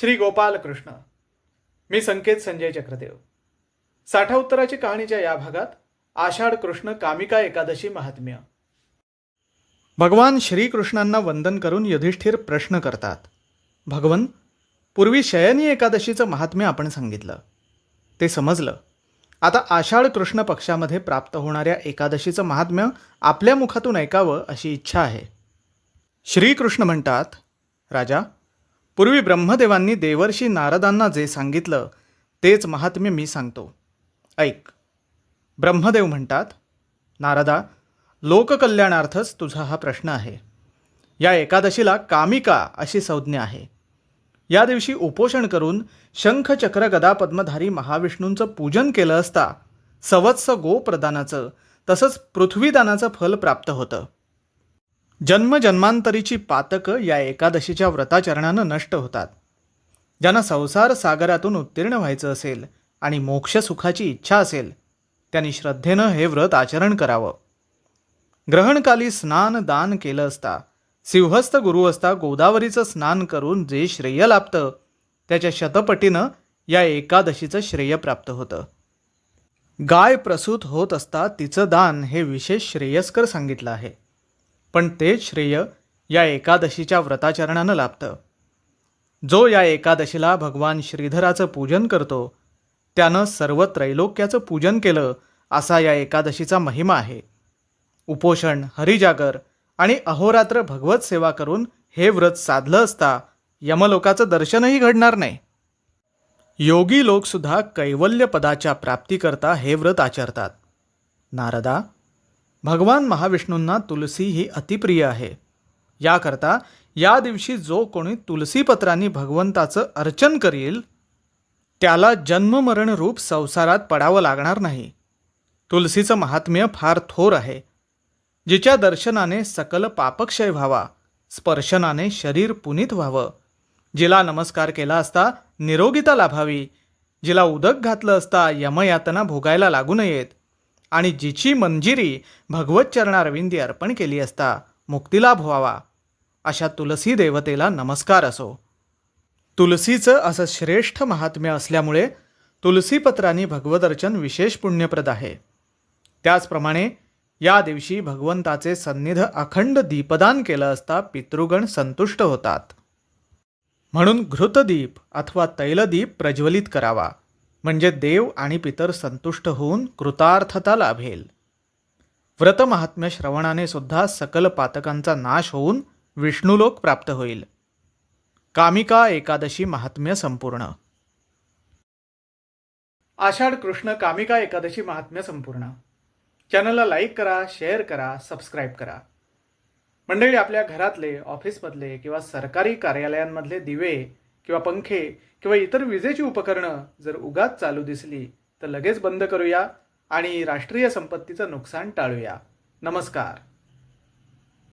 श्री गोपाल कृष्ण. मी संकेत संजय चक्रदेव. साठा उत्तराची कहाणीच्या या भागात आषाढ कृष्ण कामिका एकादशी महात्म्य. भगवान श्रीकृष्णांना वंदन करून युधिष्ठिर प्रश्न करतात. भगवन, पूर्वी शयनी एकादशीचं महात्म्य आपण सांगितलं, ते समजलं. आता आषाढ कृष्ण पक्षामध्ये प्राप्त होणाऱ्या एकादशीचं महात्म्य आपल्या मुखातून ऐकावं अशी इच्छा आहे. श्रीकृष्ण म्हणतात, राजा, पूर्वी ब्रह्मदेवांनी देवर्षी नारदांना जे सांगितलं तेच महात्म्य मी सांगतो, ऐक. ब्रह्मदेव म्हणतात, नारदा, लोककल्याणार्थच तुझा हा प्रश्न आहे. या एकादशीला कामिका अशी संज्ञा आहे. या दिवशी उपोषण करून शंख चक्र गदा पद्मधारी महाविष्णूंचं पूजन केलं असता सवत्स गोप्रदानाचं तसंच पृथ्वीदानाचं फल प्राप्त होतं. जन्मजन्मांतरीची पातकं या एकादशीच्या व्रताचरणानं नष्ट होतात. ज्यांना संसार सागरातून उत्तीर्ण व्हायचं असेल आणि मोक्षसुखाची इच्छा असेल त्यांनी श्रद्धेनं हे व्रत आचरण करावं. ग्रहणकाली स्नान दान केलं असता सिंहस्थ गुरु असता गोदावरीचं स्नान करून जे श्रेय लाभतं त्याच्या शतपटीनं या एकादशीचं श्रेय प्राप्त होतं. गाय प्रसूत होत असता तिचं दान हे विशेष श्रेयस्कर सांगितलं आहे, पण तेच श्रेय या एकादशीच्या व्रताचरणानं लाभतं. जो या एकादशीला भगवान श्रीधराचं पूजन करतो त्यानं सर्व त्रैलोक्याचं पूजन केलं असा या एकादशीचा महिमा आहे. उपोषण, हरिजागर आणि अहोरात्र भगवत सेवा करून हे व्रत साधलं असता यमलोकाचं दर्शनही घडणार नाही. योगी लोकसुद्धा कैवल्य पदाच्या प्राप्तीकरता हे व्रत आचरतात. नारदा, भगवान महाविष्णूंना तुलसी ही अतिप्रिय आहे. याकरता या दिवशी जो कोणी तुलसीपत्रांनी भगवंताचं अर्चन करील त्याला जन्ममरण रूप संसारात पडावं लागणार नाही. तुलसीचं महात्म्य फार थोर आहे. जिच्या दर्शनाने सकल पापक्षय व्हावा, स्पर्शनाने शरीर पुनीत व्हावं, जिला नमस्कार केला असता निरोगिता लाभावी, जिला उदक घातलं असता यमयातना भोगायला लागू नयेत आणि जिची मंजिरी भगवत चरणारविंदी अर्पण केली असता मुक्तिलाभ व्हावा, अशा तुलसी देवतेला नमस्कार असो. तुलसीचं असं श्रेष्ठ महात्म्य असल्यामुळे तुलसीपत्रांनी भगवदर्चन विशेष पुण्यप्रद आहे. त्याचप्रमाणे या दिवशी भगवंताचे सन्निध अखंड दीपदान केलं असता पितृगण संतुष्ट होतात. म्हणून घृतदीप अथवा तैलदीप प्रज्वलित करावा, म्हणजे देव आणि पितर संतुष्ट होऊन कृतार्थता लाभेल. व्रतमहात्म्य श्रवणाने सुद्धा सकल पातकांचा नाश होऊन विष्णुलोक प्राप्त होईल. कामिका एकादशी महात्म्य संपूर्ण. आषाढ कृष्ण कामिका एकादशी महात्म्य संपूर्ण. चॅनलला लाईक करा, शेअर करा, सबस्क्राईब करा. मंडळी, आपल्या घरातले, ऑफिसमधले किंवा सरकारी कार्यालयांमधले दिवे किंवा पंखे किंवा इतर विजेची उपकरणं जर उगाच चालू दिसली तर लगेच बंद करूया आणि राष्ट्रीय संपत्तीचं नुकसान टाळूया. नमस्कार.